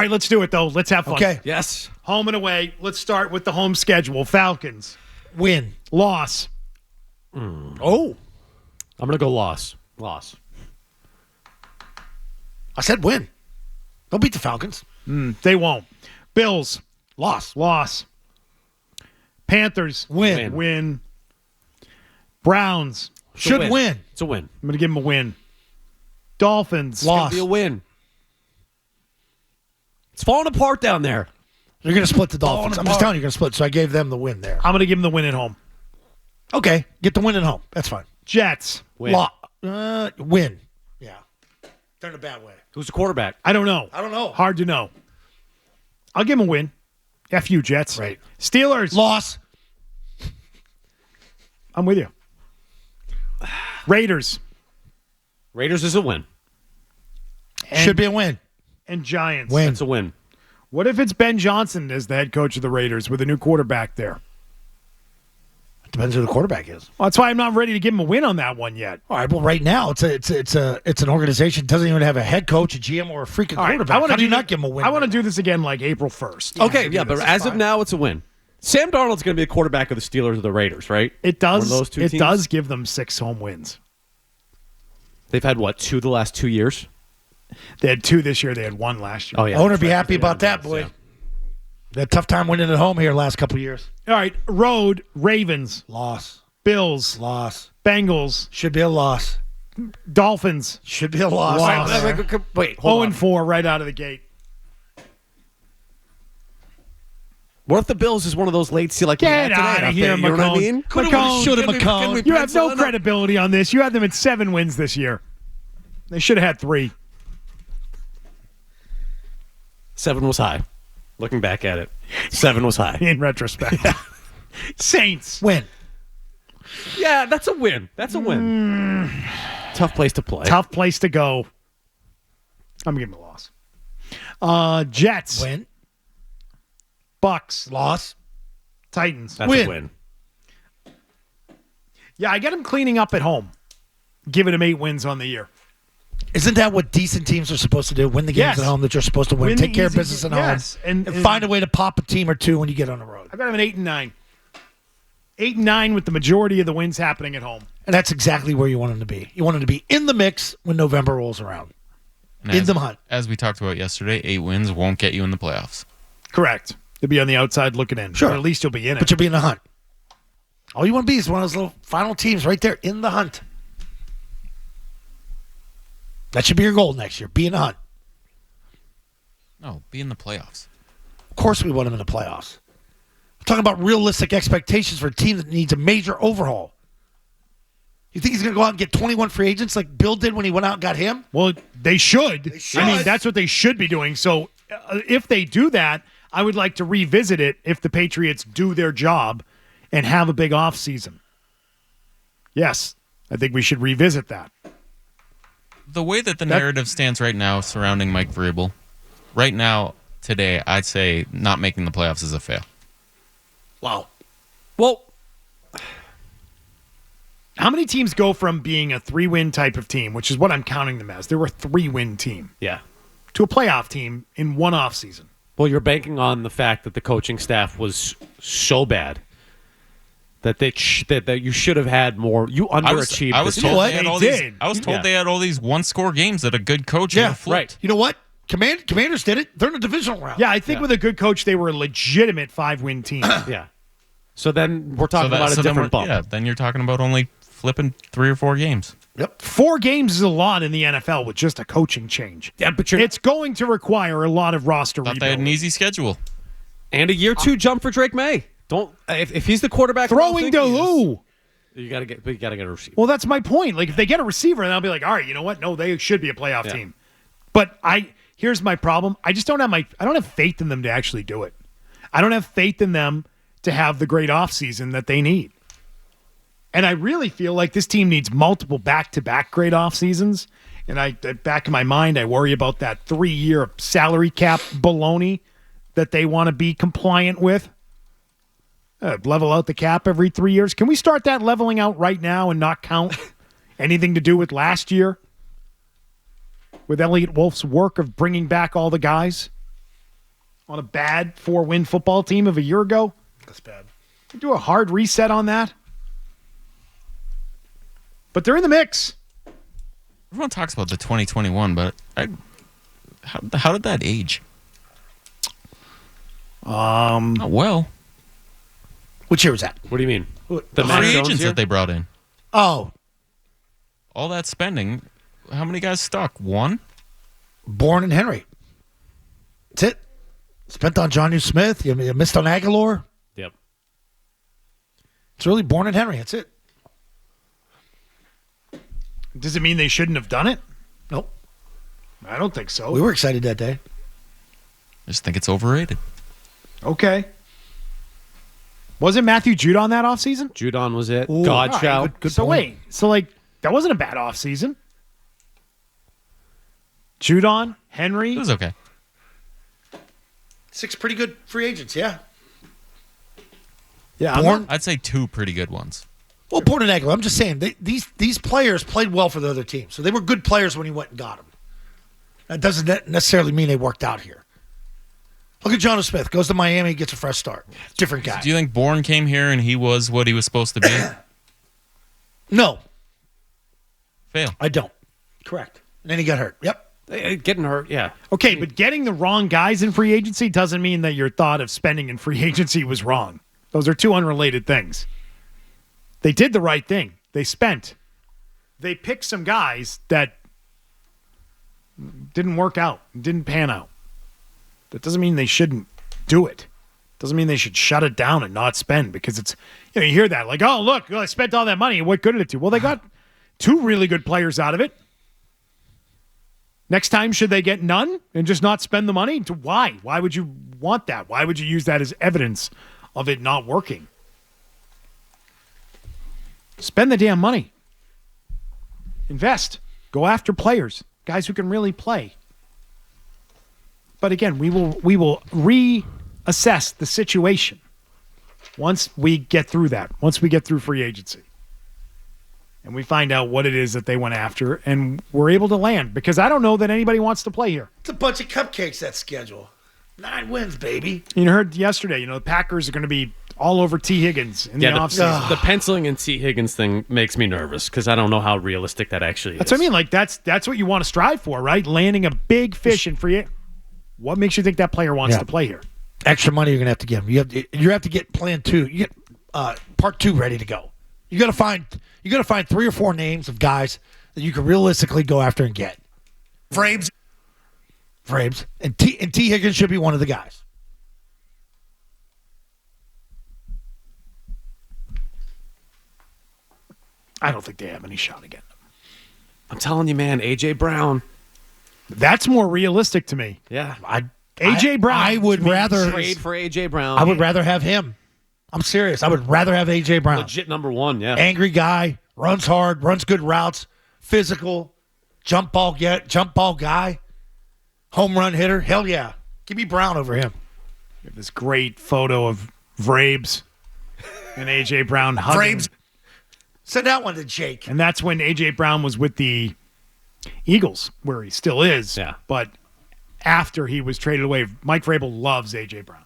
right, let's do it, though. Let's have fun. Okay. Yes. Home and away. Let's start with the home schedule. Falcons. Win. Loss. Oh. I'm going to go loss. Loss. I said win. They'll beat the Falcons. They won't. Bills. Loss. Panthers. Win. Win. Browns. Should win. It's a win. I'm going to give them a win. Dolphins. Loss. Be a win. It's falling apart down there. You're going to split the Dolphins. I'm just telling you, you're going to split. So I gave them the win there. I'm going to give them the win at home. Okay. Get the win at home. That's fine. Jets. Win. Win. Yeah. Turn a bad way. Who's the quarterback? I don't know. Hard to know. I'll give them a win. F you, Jets. Right. Steelers. Loss. I'm with you. Raiders. Raiders is a win. Should be a win. And Giants. Win. It's a win. What if it's Ben Johnson as the head coach of the Raiders with a new quarterback there? Depends who the quarterback is. Well, that's why I'm not ready to give him a win on that one yet. All right. Well, right now it's an organization that doesn't even have a head coach, a GM, or a freaking All right, quarterback. How do you not give him a win? I want to do this again like April 1st. Okay, yeah, but as of now, it's a win. Sam Darnold's going to be a quarterback of the Steelers or the Raiders, right? It does. One of those two It teams? does give them 6 home wins. They've had, what, 2 the last 2 years? They had 2 this year. They had 1 last year. Oh, yeah. Owner that's be right. happy about that, boy. Yeah. They had a tough time winning at home here last couple of years. All right. Road. Ravens. Loss. Bills. Loss. Bengals. Should be a loss. Dolphins. Should be a loss. Wait, hold on. 0-4 right out of the gate. What if the Bills is one of those late, like we had Get today out of out here, there, you know what I McCone. mean? McCone. shoulda, Can we McCone. You have pencil no in credibility on this. You had them at 7 wins this year. They should have had 3. 7 was high. Looking back at it, 7 was high. In retrospect. Saints. Win. Yeah, that's a win. That's a win. Tough place to play. Tough place to go. I'm giving them a loss. Jets. Win. Bucks. Loss. Titans. That's Win. a win. Yeah, I get them cleaning up at home. Giving them 8 wins on the year. Isn't that what decent teams are supposed to do? Win the games Yes. at home that you're supposed to win. Win Take the care of easy- business at yes. home. And find a way to pop a team or two when you get on the road. I've got them at 8 and 9. 8 and 9 with the majority of the wins happening at home. And that's exactly where you want them to be. You want them to be in the mix when November rolls around. And In the hunt. As we talked about yesterday, 8 wins won't get you in the playoffs. Correct. You'll be on the outside looking in. Sure. Or at least you'll be in it. But you'll be in the hunt. All you want to be is one of those little final teams right there in the hunt. That should be your goal next year. Be in the hunt. No, be in the playoffs. Of course we want them in the playoffs. I'm talking about realistic expectations for a team that needs a major overhaul. You think he's going to go out and get 21 free agents like Bill did when he went out and got him? Well, they should. should. I mean, that's what they should be doing. So if they do that, I would like to revisit it if the Patriots do their job and have a big offseason. Yes, I think we should revisit that. The way that the narrative stands right now surrounding Mike Vrabel, right now, today, I'd say not making the playoffs is a fail. Wow. Well, How many teams go from being a 3-win type of team, which is what I'm counting them as, they were a 3-win team, yeah. to a playoff team in one offseason? Well, you're banking on the fact that the coaching staff was so bad that that you should have had more. You underachieved. I was this told year. they had They all did. these. I was told Yeah. they had all these one-score games that a good coach Yeah, would have flipped. right. You know what? Commanders did it. They're in the divisional round. Yeah, I think Yeah. with a good coach, they were a legitimate 5-win team. Yeah. So then we're talking about a then different bump. Yeah, then you're talking about only flipping 3 or 4 games. Yep. 4 games is a lot in the NFL with just a coaching change. Yeah, but you're It's going to require a lot of roster Thought they had an rebuilding. easy schedule. and a year 2 jump for Drake May. Don't if he's the quarterback. Throwing to who? You gotta get a receiver. Well, that's my point. Like, if they get a receiver, then I'll be like, all right, you know what? No, they should be a playoff Yeah. team. But here's my problem. I just don't have faith in them to actually do it. I don't have faith in them to have the great offseason that they need. And I really feel like this team needs multiple back-to-back great off seasons. And back in my mind, I worry about that 3-year salary cap baloney that they want to be compliant with. Level out the cap every 3 years. Can we start that leveling out right now and not count anything to do with last year? With Elliott Wolf's work of bringing back all the guys? on a bad 4-win football team of a year ago. That's bad. Do a hard reset on that. But they're in the mix. Everyone talks about the 2021, but how did that age? Not well. Which year was that? What do you mean? The Mac free Jones agents year? that they brought in. Oh, All that spending. How many guys stuck? One? Bourne and Henry. That's it. Spent on Jonnu Smith. You missed on Aguilar. Yep. It's really Bourne and Henry. That's it. Does it mean they shouldn't have done it? Nope. I don't think so. We were excited that day. I just think it's overrated. Okay. Wasn't Matthew Judon that offseason? Judon was it. Ooh, God all right, shout. good So point. wait. So, like, that wasn't a bad offseason. Judon, Henry. It was okay. 6 pretty good free agents, yeah. Yeah, I'm Bourne. I'd say 2 pretty good ones. Well, Bourne and Aguilar. I'm just saying, these players played well for the other team. So they were good players when he went and got them. That doesn't necessarily mean they worked out here. Look at Jonnu Smith. Goes to Miami, gets a fresh start. Different guy. Do you think Bourne came here and he was what he was supposed to be? No, Fail. I don't. Correct. And then he got hurt. Yep. Getting hurt, yeah. Okay, but getting the wrong guys in free agency doesn't mean that your thought of spending in free agency was wrong. Those are two unrelated things. They did the right thing. They spent. They picked some guys that didn't work out, didn't pan out. That doesn't mean they shouldn't do it. Doesn't mean they should shut it down and not spend, because it's, you hear that like, oh, look, I spent all that money. What good did it do? Well, they got 2 really good players out of it. Next time, should they get none and just not spend the money? Why? Why would you want that? Why would you use that as evidence of it not working? Spend the damn money. Invest. Go after players, guys who can really play. But again, we will reassess the situation once we get through that, once we get through free agency. And we find out what it is that they went after, and we're able to land, because I don't know that anybody wants to play here. It's a bunch of cupcakes, that schedule. 9 wins, baby. You heard yesterday, the Packers are going to be all over T. Higgins in the offseason. The penciling in T. Higgins thing makes me nervous because I don't know how realistic that actually is. That's what I mean. Like, that's what you want to strive for, right? Landing a big fish in free. What makes you think that player wants to play here? Extra money you're gonna have to give him. You have to get plan 2. You get part 2 ready to go. You gotta find 3 or 4 names of guys that you can realistically go after and get. Frames, and T. Higgins should be one of the guys. I don't think they have any shot again. I'm telling you, man, A.J. Brown. That's more realistic to me. Yeah. A.J. Brown. I would rather Trade for A.J. Brown. I would rather have him. I'm serious. I would rather have A.J. Brown. Legit number 1, yeah. Angry guy, runs hard, runs good routes, physical, jump ball guy, home run hitter. Hell yeah. Give me Brown over him. We have this great photo of Vrabes and A.J. Brown hugging. Vrabes. Send that one to Jake. And that's when A.J. Brown was with the Eagles, where he still is. Yeah. But after he was traded away, Mike Vrabel loves A.J. Brown.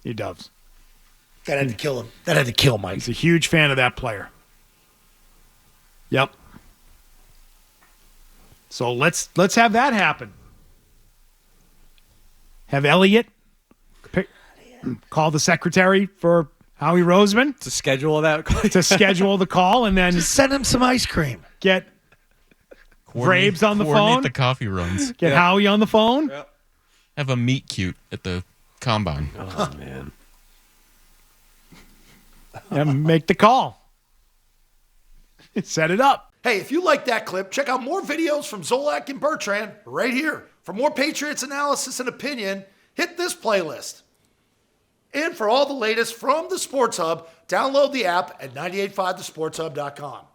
He does. That had to kill him. That had to kill Mike. He's a huge fan of that player. Yep. So let's have that happen. Have Elliott call the secretary for Howie Roseman To schedule that. to schedule the call, and then Just send him some ice cream. get Vrabes on the Coordinate phone. the coffee runs. Get Howie on the phone. Have a meet cute at the combine. Oh, man. And make the call. Set it up. Hey, if you like that clip, check out more videos from Zolak and Bertrand right here. For more Patriots analysis and opinion, hit this playlist. And for all the latest from the Sports Hub, download the app at 985thesportshub.com.